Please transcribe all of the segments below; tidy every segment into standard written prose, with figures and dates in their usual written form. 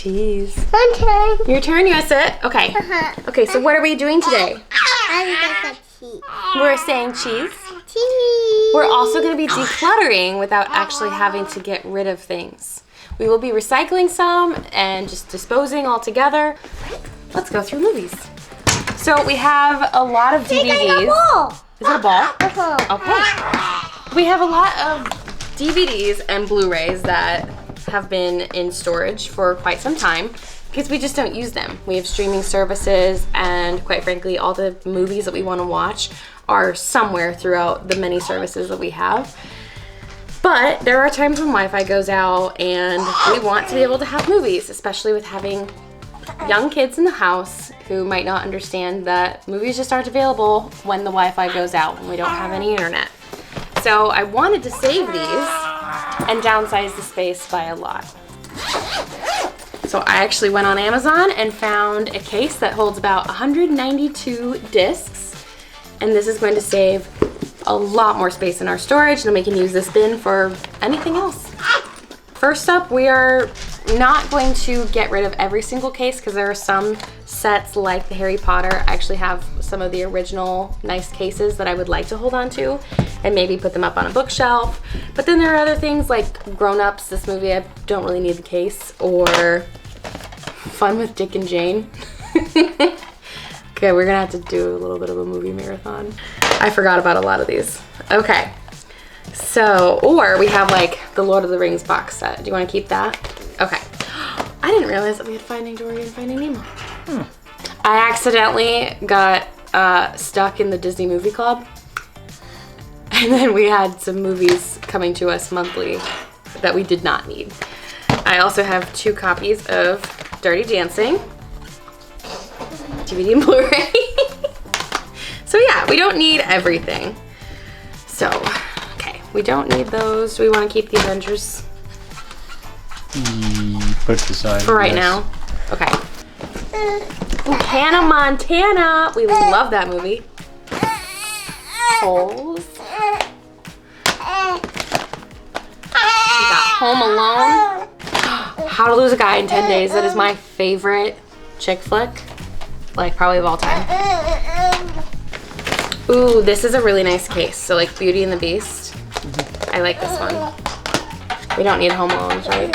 cheese. My turn. Your turn, you sit. Okay. Okay, so what are we doing today? I got cheese. We're saying cheese. Cheese. We're also going to be decluttering without actually having to get rid of things. We will be recycling some and just disposing altogether. Let's go through movies. So we have a lot of DVDs. Is it a ball? Okay. We have a lot of DVDs and Blu-rays that have been in storage for quite some time because we just don't use them. We have streaming services, and quite frankly, all the movies that we want to watch are somewhere throughout the many services that we have. But there are times when Wi-Fi goes out and we want to be able to have movies, especially with having young kids in the house who might not understand that movies just aren't available when the Wi-Fi goes out and we don't have any internet. So I wanted to save these and downsize the space by a lot. So I actually went on Amazon and found a case that holds about 192 discs, and this is going to save a lot more space in our storage, and then we can use this bin for anything else. First up, we are not going to get rid of every single case because there are some sets like the Harry Potter. I actually have some of the original nice cases that I would like to hold on to and maybe put them up on a bookshelf. But then there are other things like Grown Ups, this movie, I don't really need the case, or Fun with Dick and Jane. Okay, we're gonna have to do a little bit of a movie marathon. I forgot about a lot of these. Okay, so, or we have like the Lord of the Rings box set. Do you wanna keep that? Okay. I didn't realize that we had Finding Dory and Finding Nemo. I accidentally got stuck in the Disney Movie Club. And then we had some movies coming to us monthly that we did not need. I also have 2 copies of Dirty Dancing, DVD and Blu-ray. So yeah, we don't need everything. So, okay, we don't need those. Do we want to keep the Avengers? Put it aside. For right now. Okay. Ooh, Hannah Montana. We love that movie. Holes. We got Home Alone. How to Lose a Guy in 10 Days. That is my favorite chick flick. Like, probably of all time. Ooh, this is a really nice case. So, like, Beauty and the Beast. I like this one. We don't need Home Alone, right?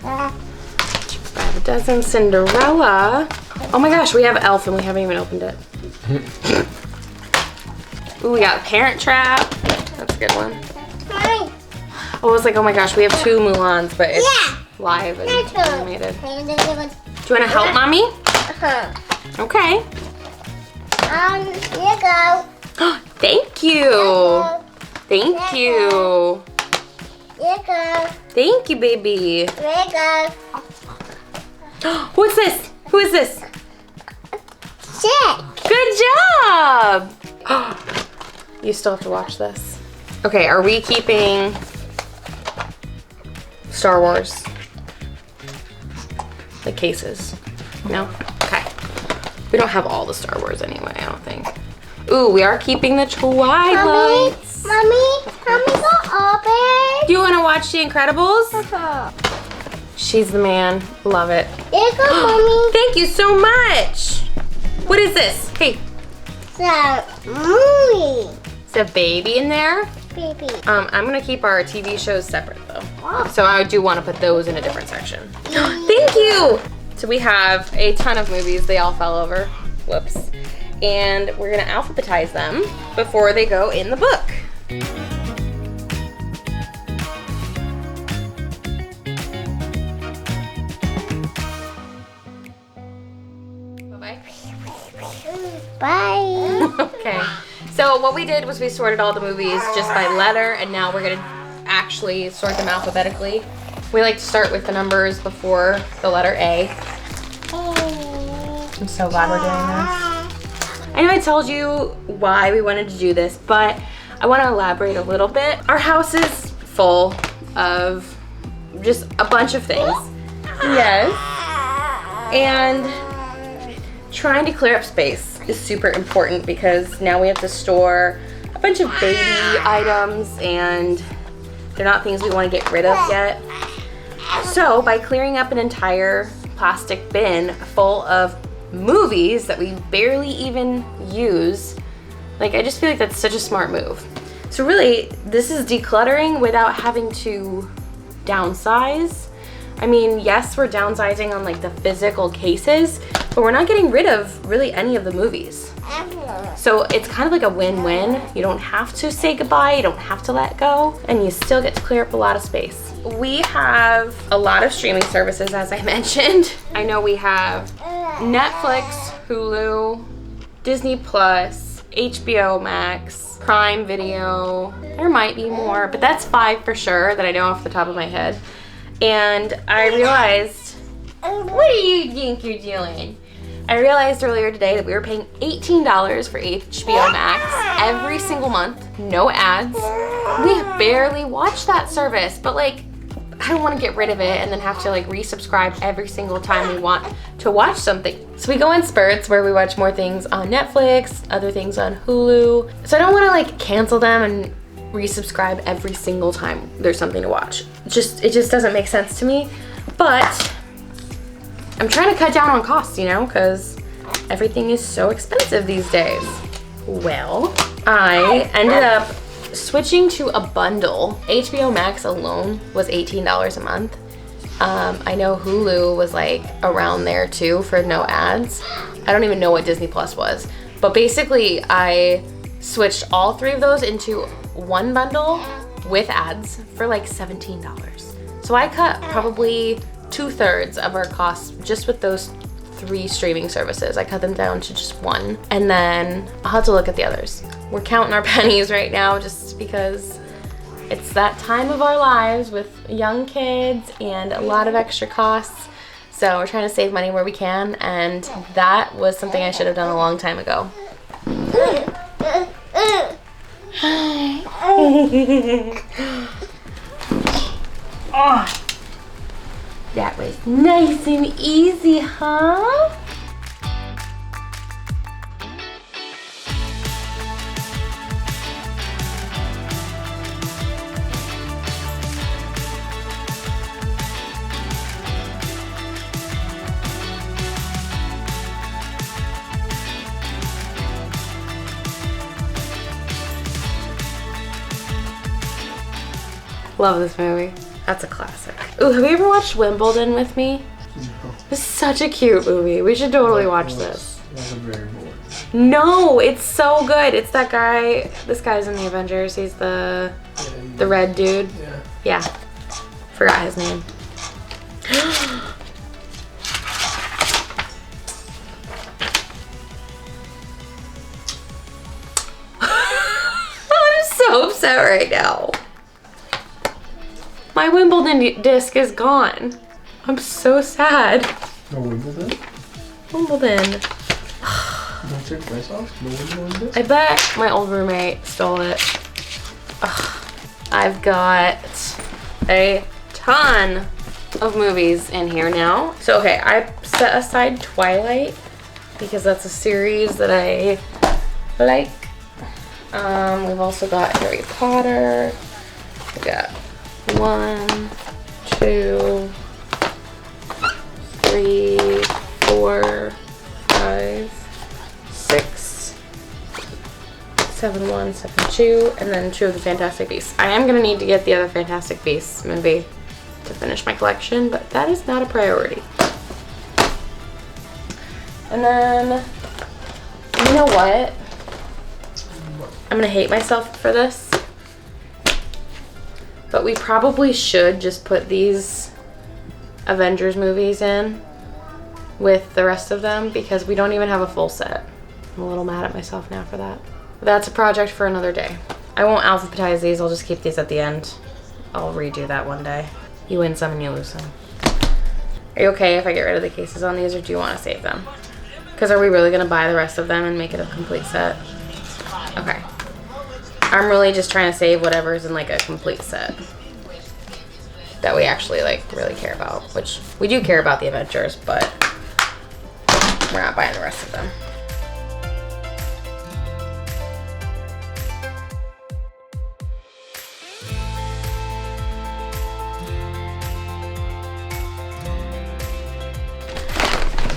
5 Dozen, Cinderella. Oh my gosh, we have Elf and we haven't even opened it. Ooh, we got Parent Trap. That's a good one. Oh, I was like, oh my gosh, we have 2 Mulans, but it's live and animated. Do you want to help, Mommy? Okay. Here you go. Thank you. Thank you. Here you go. Thank you, baby. Here you go. What's this? Who is this? Check. Good job. You still have to watch this. Okay, are we keeping Star Wars? The cases? No? Okay. We don't have all the Star Wars anyway, I don't think. Ooh, we are keeping the Twilights. Mommy, go open. Do you want to watch The Incredibles? She's the man. Love it. Here you go, Mommy. Thank you so much. What is this? Hey. It's a movie. Is a baby in there? Baby. I'm gonna keep our TV shows separate though. So I do want to put those in a different section. Thank you. So we have a ton of movies. They all fell over. Whoops. And we're gonna alphabetize them before they go in the book. Bye-bye. Bye. Okay. So what we did was we sorted all the movies just by letter, and now we're gonna actually sort them alphabetically. We like to start with the numbers before the letter A. I'm so glad we're doing this. I know I told you why we wanted to do this, but I want to elaborate a little bit. Our house is full of just a bunch of things. Yes. And trying to clear up space is super important because now we have to store a bunch of baby items and they're not things we want to get rid of yet. So So by clearing up an entire plastic bin full of movies that we barely even use, like, I just feel like that's such a smart move. So really, this is decluttering without having to downsize. I mean, yes, we're downsizing on like the physical cases, but we're not getting rid of really any of the movies. So it's kind of like a win-win. You don't have to say goodbye, you don't have to let go, and you still get to clear up a lot of space. We have a lot of streaming services, as I mentioned. I know we have Netflix, Hulu, Disney Plus, HBO Max, Prime Video. There might be more, but that's 5 for sure that I know off the top of my head. And I realized, what do you think you're doing? I realized earlier today that we were paying $18 for HBO Max every single month, no ads. We barely watch that service, but like, I don't want to get rid of it and then have to like resubscribe every single time we want to watch something. So we go in spurts where we watch more things on Netflix, other things on Hulu. So I don't want to like cancel them and resubscribe every single time there's something to watch. It just doesn't make sense to me. But I'm trying to cut down on costs, you know, because everything is so expensive these days. Well, I ended up switching to a bundle. HBO Max alone was $18 a month. I know Hulu was like around there too for no ads. I don't even know what Disney Plus was. But basically I switched all 3 of those into one bundle with ads for like $17. So I cut probably 2/3 of our costs just with those 3 streaming services. I cut them down to just 1, and then I'll have to look at the others. We're counting our pennies right now just because it's that time of our lives with young kids and a lot of extra costs. So we're trying to save money where we can, and that was something I should have done a long time ago. Oh. That was nice and easy, huh? Love this movie. That's a classic. Ooh, have you ever watched Wimbledon with me? No. It's such a cute movie. We should totally watch this. No, it's so good. It's that guy. This guy's in the Avengers. He's the red dude. Yeah. Forgot his name. I'm so upset right now. My Wimbledon disc is gone. I'm so sad. No Wimbledon? Wimbledon. Don't your dress off? No Wimbledon disc? I bet my old roommate stole it. Ugh. I've got a ton of movies in here now. So okay, I set aside Twilight because that's a series that I like. We've also got Harry Potter. We got 1, 2, 3, 4, 5, 6, 7, 1, 7, 2, and then 2 of the Fantastic Beasts. I am gonna need to get the other Fantastic Beasts movie to finish my collection, but that is not a priority. And then, you know what? I'm gonna hate myself for this. But we probably should just put these Avengers movies in with the rest of them because we don't even have a full set. I'm a little mad at myself now for that. But that's a project for another day. I won't alphabetize these, I'll just keep these at the end. I'll redo that one day. You win some and you lose some. Are you okay if I get rid of the cases on these, or do you want to save them? Because are we really going to buy the rest of them and make it a complete set? Okay. I'm really just trying to save whatever's in like a complete set that we actually like really care about, which we do care about the Avengers, but we're not buying the rest of them.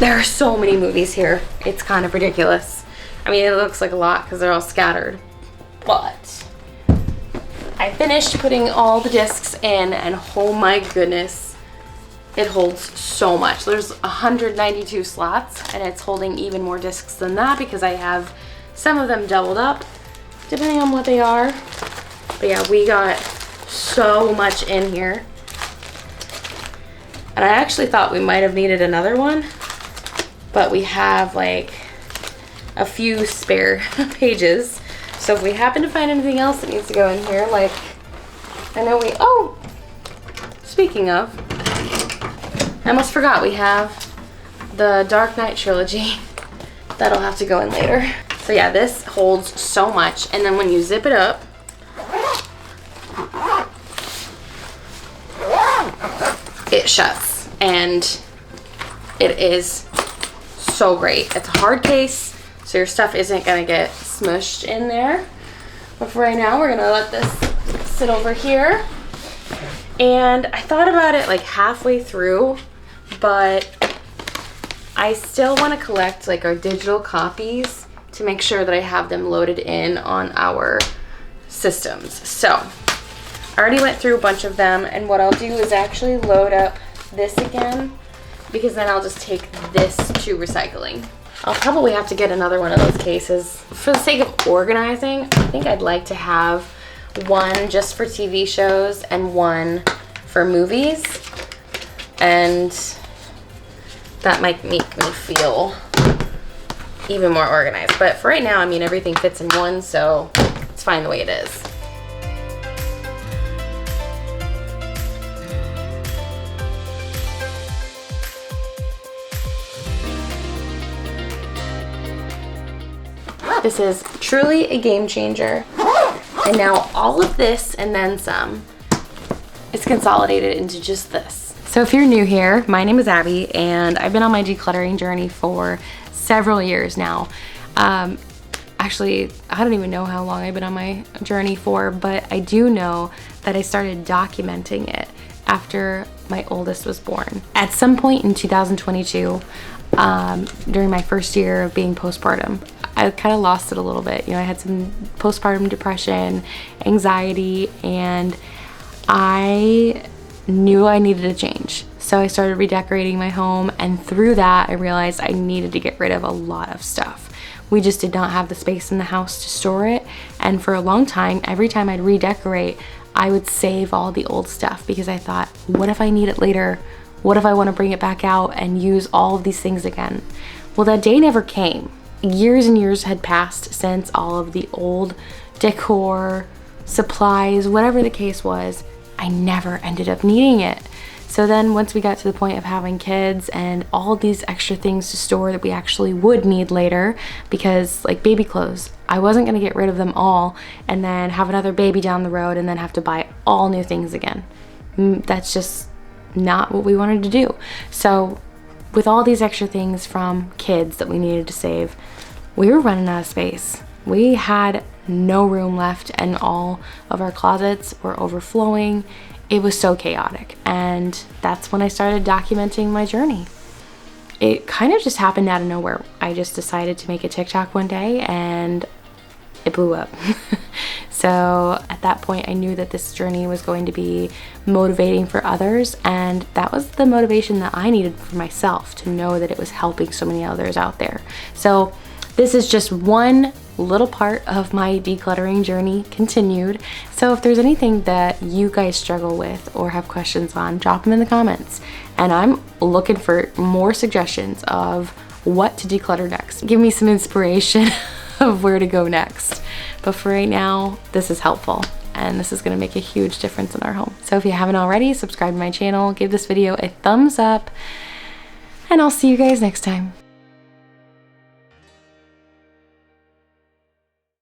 There are so many movies here. It's kind of ridiculous. I mean, it looks like a lot because they're all scattered. But I finished putting all the discs in, and oh my goodness, it holds so much. There's 192 slots, and it's holding even more discs than that because I have some of them doubled up, depending on what they are. But yeah, we got so much in here. And I actually thought we might have needed another one, but we have like a few spare pages. So if we happen to find anything else that needs to go in here, like, I know oh, speaking of, I almost forgot we have the Dark Knight trilogy. That'll have to go in later. So yeah, this holds so much. And then when you zip it up, it shuts, and it is so great. It's a hard case, so your stuff isn't gonna get smushed in there. But for right now, we're gonna let this sit over here. And I thought about it like halfway through, but I still want to collect like our digital copies to make sure that I have them loaded in on our systems. So I already went through a bunch of them, and what I'll do is actually load up this again, because then I'll just take this to recycling. I'll probably have to get another one of those cases. For the sake of organizing, I think I'd like to have one just for TV shows and one for movies, and that might make me feel even more organized. But for right now, I mean, everything fits in one, so it's fine the way it is. This is truly a game changer. And now all of this and then some is consolidated into just this. So if you're new here, my name is Abbie, and I've been on my decluttering journey for several years now. Actually, I don't even know how long I've been on my journey for, but I do know that I started documenting it after my oldest was born. At some point in 2022, during my first year of being postpartum, I kind of lost it a little bit. You know, I had some postpartum depression, anxiety, and I knew I needed a change. So I started redecorating my home, and through that I realized I needed to get rid of a lot of stuff. We just did not have the space in the house to store it, and for a long time, every time I'd redecorate, I would save all the old stuff because I thought, what if I need it later? What if I want to bring it back out and use all of these things again? Well, that day never came. Years and years had passed since all of the old decor, supplies, whatever the case was, I never ended up needing it. So then once we got to the point of having kids and all these extra things to store that we actually would need later, because like baby clothes, I wasn't gonna get rid of them all and then have another baby down the road and then have to buy all new things again. That's just not what we wanted to do. So with all these extra things from kids that we needed to save, we were running out of space. We had no room left, and all of our closets were overflowing. It was so chaotic, and that's when I started documenting my journey. It kind of just happened out of nowhere. I just decided to make a TikTok one day, and it blew up. So at that point, I knew that this journey was going to be motivating for others, and that was the motivation that I needed for myself, to know that it was helping so many others out there. So this is just one little part of my decluttering journey continued. So if there's anything that you guys struggle with or have questions on, drop them in the comments. And I'm looking for more suggestions of what to declutter next. Give me some inspiration of where to go next. But for right now, this is helpful, and this is gonna make a huge difference in our home. So if you haven't already, subscribe to my channel, give this video a thumbs up, and I'll see you guys next time.